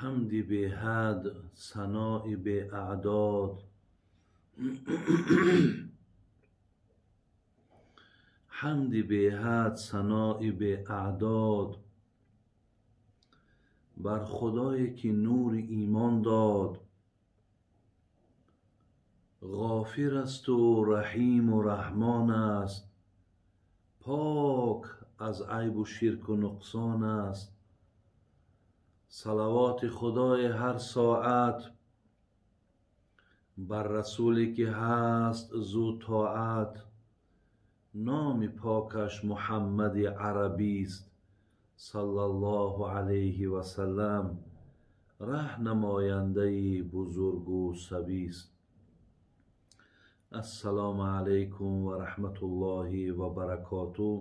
حمدی به حد، ثنایی به اعداد، حمدی به حد، ثنایی به اعداد، بر خدایی که نور ایمان داد. غافر است و رحیم و رحمان است، پاک از عیب و شرک و نقصان است. صلوات خدای هر ساعت بر رسولی که هست زو طاعت. نام پاکش محمد عربی است، صلی الله علیه و سلم. راهنماینده بزرگ و سبی است. السلام علیکم و رحمت الله و برکاته.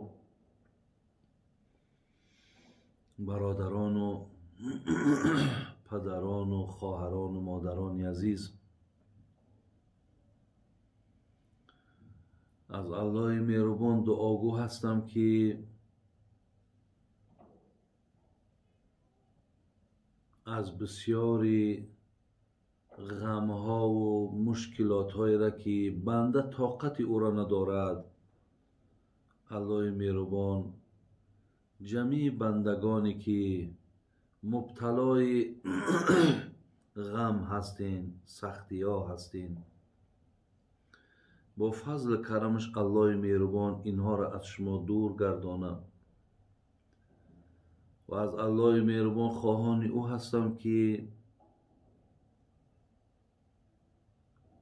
برادران و پدران و خواهران و مادران عزیز، از الله مهربان دعاگو هستم که از بسیاری غمها و مشکلات‌هایی را که بنده طاقت او را ندارد، الله مهربان جمیع بندگانی که مبتلای غم هستین، سختی ها هستین، با فضل کرمش الله مهربان اینها را از شما دور گردانم. و از الله مهربان خواهان او هستم که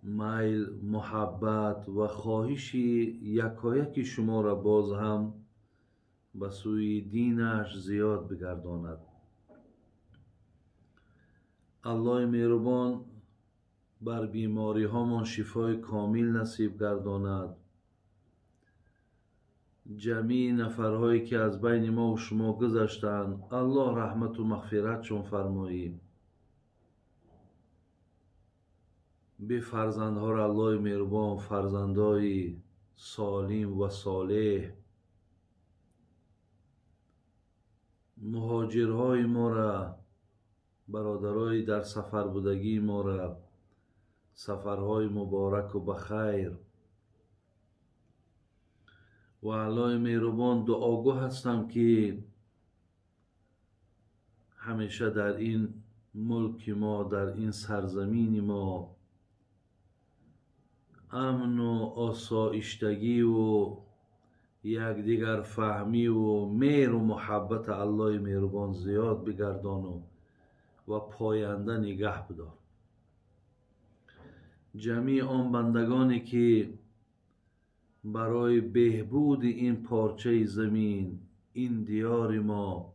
میل، محبت و خواهش یکایک شما را باز هم به سوی دینش زیاد بگرداند. الله مهربان بر بیماری هامان شفای کامل نصیب گرداند. جمیع نفرهایی که از بین ما و شما گذشتند، الله رحمت و مغفرتشون فرمایی. به فرزندها را الله مهربان فرزندای سالم و صالح، مهاجرهای ما را، برادرای در سفر بودگی ما را، سفرهای مبارک و بخیر. و الله مهربان دعاگو هستم که همیشه در این ملک ما، در این سرزمین ما، امن و آسایشتگی و یکدیگر فهمی و مهر و محبت الله مهربان زیاد بگردان و پاینده نگه بدار. جمیع آن بندگانی که برای بهبود این پارچه زمین، این دیار ما،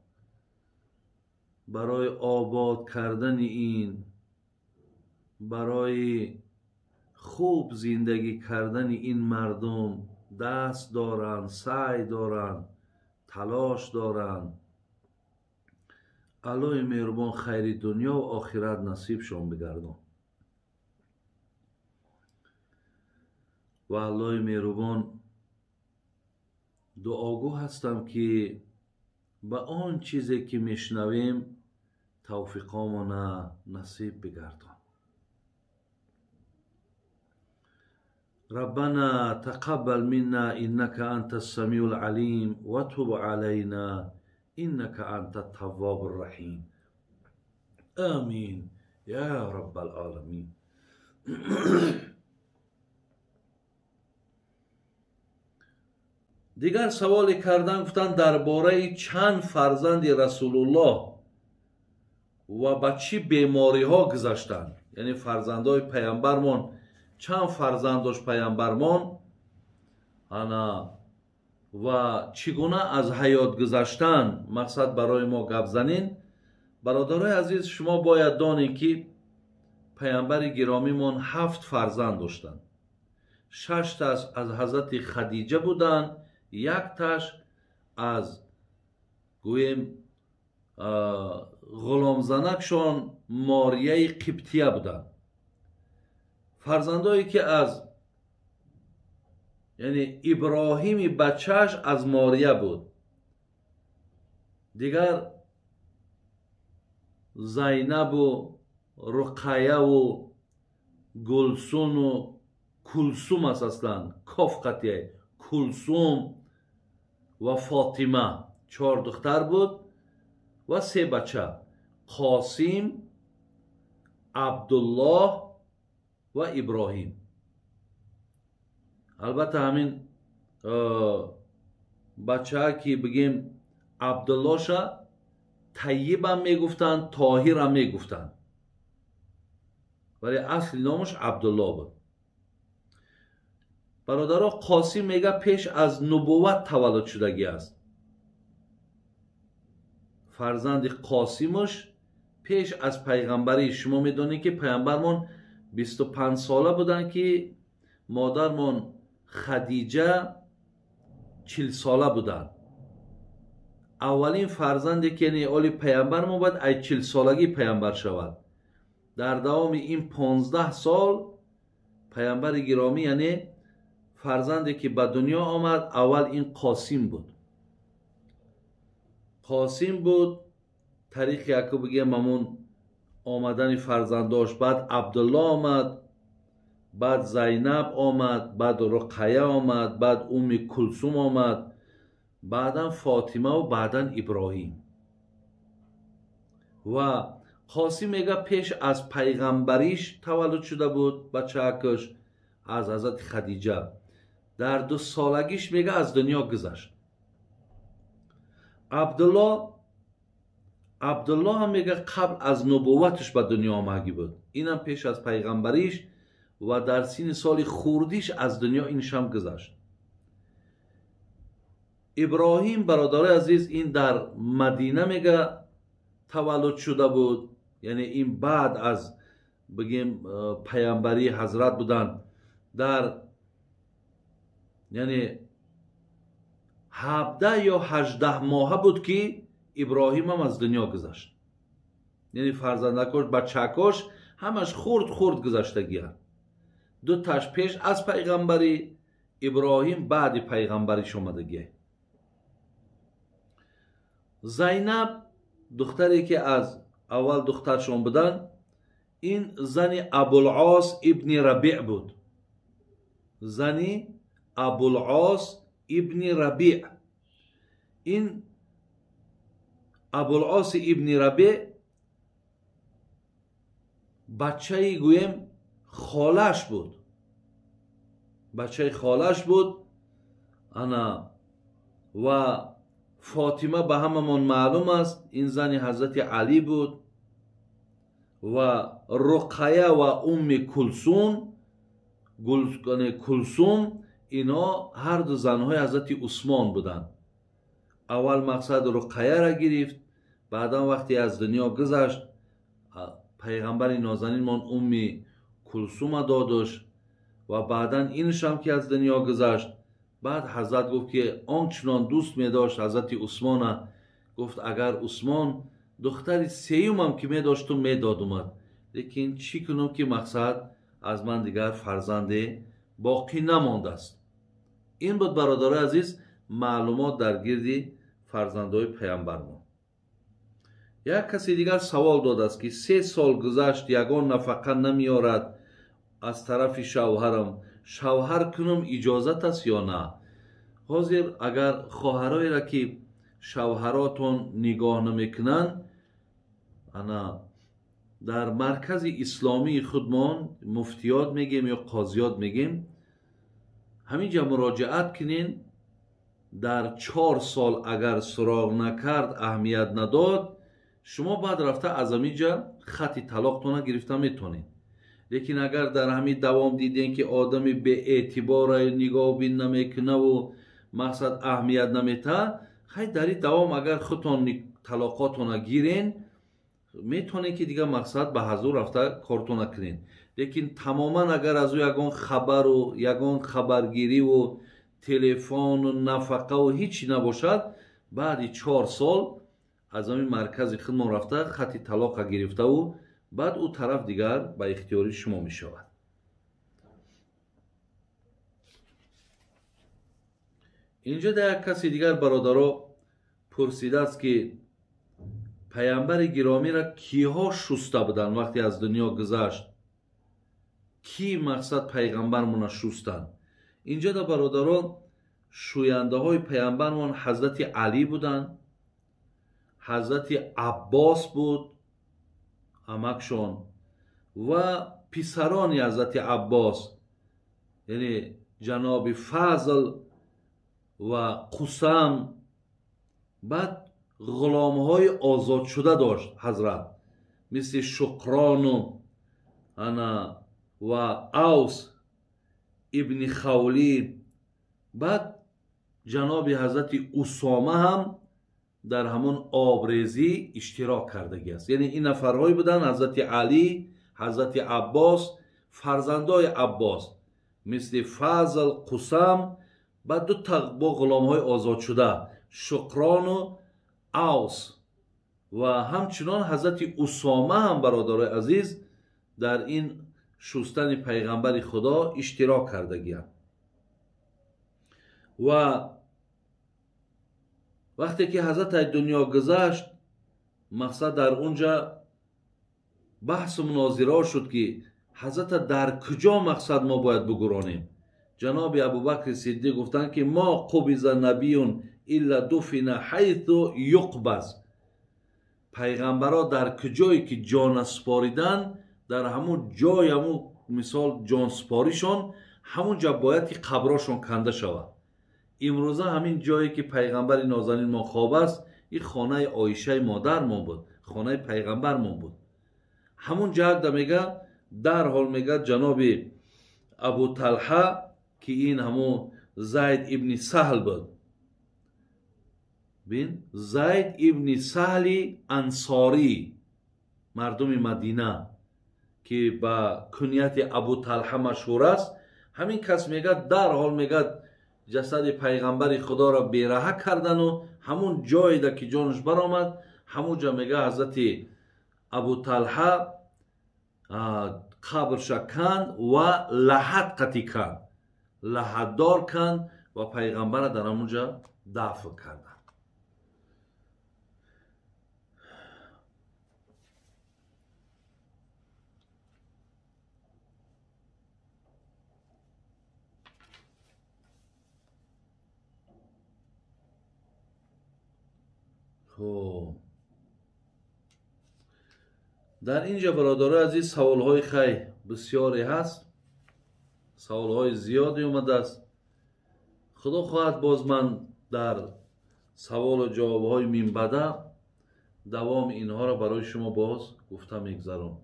برای آباد کردن این، برای خوب زندگی کردن این مردم دست دارند، سعی دارند، تلاش دارند، الله مهربان خیر دنیا و آخرت نصیبشون بگردان. و الله مهربان دعاگو هستم که به آن چیزی که میشنویم توفیقامون نصیب بگردان. ربنا تقبل منا انك انت السميع العليم وتب علينا انك انت التواب الرحيم. آمین یا رب العالمین. دیگر سوالی کردن، گفتن درباره چند فرزند رسول الله و با چی بیماری ها گذشتن، یعنی فرزندای پیامبرمان چند فرزند داشت پیامبرمان انا و چگونه از حیات گذشتن، مقصد برای ما گپ زنین. برادرای عزیز، شما باید دانید که پیامبر گرامیمان 7 فرزند داشتند. 6 تاش از حضرت خدیجه بودند، 1 تاش از گویم غلام زنکشان ماریه قبطیه بودند. فرزندایی که از یعنی ابراهیم بچهش از ماریه بود، دیگر زینب و رقیه و گلسون و کلسوم است اصلا کاف قطعه کلسوم و فاطمه 4 دختر بود و 3 بچه قاسم عبدالله و ابراهیم. البته همین بچه ها که بگیم عبدالله شا طیب هم میگفتن طاهر هم میگفتن ولی اصل نامش عبدالله بود. برادرها قاسم میگه پیش از نبوت تولد شدگی است. فرزند قاسمش پیش از پیغمبری. شما میدونید که پیغمبرمون 25 ساله بودن که مادرمون خدیجه 40 ساله بودن. اولین فرزندی که یعنی اولی پیغمبرمون بود ای 40 سالگی پیغمبر شود. در دوام این 15 سال پیغمبر گرامی یعنی فرزندی که به دنیا آمد اول این قاسم بود. قاسم بود طریق یکو بگیم همون آمدن فرزنداش. بعد عبدالله آمد، بعد زینب آمد، بعد رقیه آمد، بعد کلثوم آمد، بعدا فاطمه و بعدا ابراهیم. و قاسم میگه پیش از پیغمبریش تولد شده بود بچه‌کش از حضرت خدیجه. در 2 سالگیش میگه از دنیا گذشت. عبدالله هم میگه قبل از نبوتش به دنیا آمدگی بود. اینم پیش از پیغمبریش و در سین سال خوردیش از دنیا اینش هم گذشت. ابراهیم برادر عزیز این در مدینه میگه تولد شده بود. یعنی این بعد از بگیم پیامبری حضرت بودن. در یعنی 17 یا 18 ماه بود که ابراهیم هم از دنیا گذشت. یعنی فرزندکش بچه‌کش همش خورد گذشتگی هست. 2 تاش پیش از پیغمبری، ابراهیم بعد پیغمبریش اومدگی. زینب دختری که از اول دخترشون بودن این زنی ابوالعاص ابن ربیع بود. زنی ابوالعاص ابن ربیع. این ابوالعاص ابن ربیع بچه گویم خالش بود. بچه خالش بود. انا و فاطمه به هممون معلوم است این زن حضرت علی بود. و رقیه و کلثوم اینا هر دو زنهای حضرت عثمان بودن. اول مقصد رقیه را گرفت، بعدا وقتی از دنیا گذشت پیغمبر نازنین من کلثوم دادش و بعدا اینش هم که از دنیا گذشت. بعد حضرت گفت که آنچنان دوست می داشت حضرت عثمان، گفت اگر عثمان دختری سیوم هم که می داشتم می دادم، لیکن چی کنم که مقصد از من دیگر فرزند باقی نمانده است. این بود برادر عزیز معلومات در گردی فرزندای پیامبر ما. یک کسی دیگر سوال داده است که 3 سال گذشت یگان نفقه نمیارد از طرف شوهرم، شوهر کنم اجازت است یا نه؟ حاضر اگر خواهرایی را که شوهراتون نگاه نمیکنن، انا در مرکز اسلامی خودمان مفتیات میگیم یا قاضیات میگیم همینجا مراجعت کنین. در 4 سال اگر سراغ نکرد اهمیت نداد شما بعد رفته از همینجا خط طلاقتون گرفته میتونین. لیکن اگر در همین دوام دیدین که آدمی به اعتبار نگاه بین نمیکنه و مقصد اهمیت نمیته، خیلی در این دوام اگر خودتون طلاقاتون گیرین میتونین که دیگه مقصد به حضور رفته کارتون کنین. لیکن تماما اگر از او یگان خبر و یگان خبرگیری و تلفن و نفقه و هیچی نباشد، بعد 4 سال از همین مرکز خدمت رفته خط طلاق گرفته و بعد او طرف دیگر به اختیاری شما می شود. اینجا در یک کسی دیگر برادرها پرسیده است که پیامبر گرامی را کیها شسته بودن وقتی از دنیا گذشت؟ کی مقصد پیغمبرمون را شستن؟ اینجا در برادران شوینده های پیامبرمون حضرت علی بودن، حضرت عباس بود عمکشون و پسران حضرت عباس، یعنی جناب فضل و قسم. بعد غلام های آزاد شده داشت حضرت، مثل شکران و اوس ابن خولید. بعد جناب حضرت اسامه هم در همون آبریزی اشتراک کرده است. یعنی این نفرهایی بودن، حضرت علی، حضرت عباس، فرزندای عباس مثل فضل، قسم. بعد دو تا با غلام های آزاد شده، شکران و اوس، و همچنان حضرت اسامه هم برادرای عزیز در این شستن پیغمبر خدا اشتراک کرده گیند. و وقتی که حضرت دنیا گذشت، مقصد در اونجا بحث و مناظره شد که حضرت در کجا مقصد ما باید بگرانیم. جناب ابوبکر صدیق گفتند که ما قبض نبی الا دفن حیث یقبض. پیغمبرها در کجایی که جان سپاریدن، در همون جای، همون مثال جان سپاریشون، همون جا باید که قبراشون کنده شود. امروزه همین جایی که پیغمبر نازنین ما خواب است، این خانه عایشه مادرمون بود، خانه پیغمبرمون بود. همون جا میگه، در حال میگه جناب ابو طلحه که این همون زید ابن سهل بود، بین زید ابن سهل انصاری، مردم مدینه که با کنیت ابو طلحه مشهور است، همین کس میگه در حال میگه جسد پیغمبر خدا را بیراه کردن و همون جایی ده که جانش برآمد، همون جا میگه حضرت ابو طلحه قبرش کند و لحد قطی کند، لحددار کند و پیغمبر در همون جا دفن کردن. در اینجا برادران عزیز سوالهای خیلی بسیاری هست، سوالهای زیادی اومده است. خدا خواهد باز من در سوال و جوابهای منبعد دوام اینها را برای شما باز گفتم میگذارم.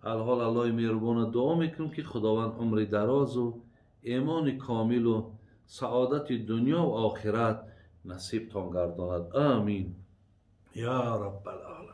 الحال الله مهربان دعا میکنم که خداوند عمر دراز و ایمان کامل و سعادت دنیا و آخرت نصیب تان گرداند. آمین یا رب العالمین.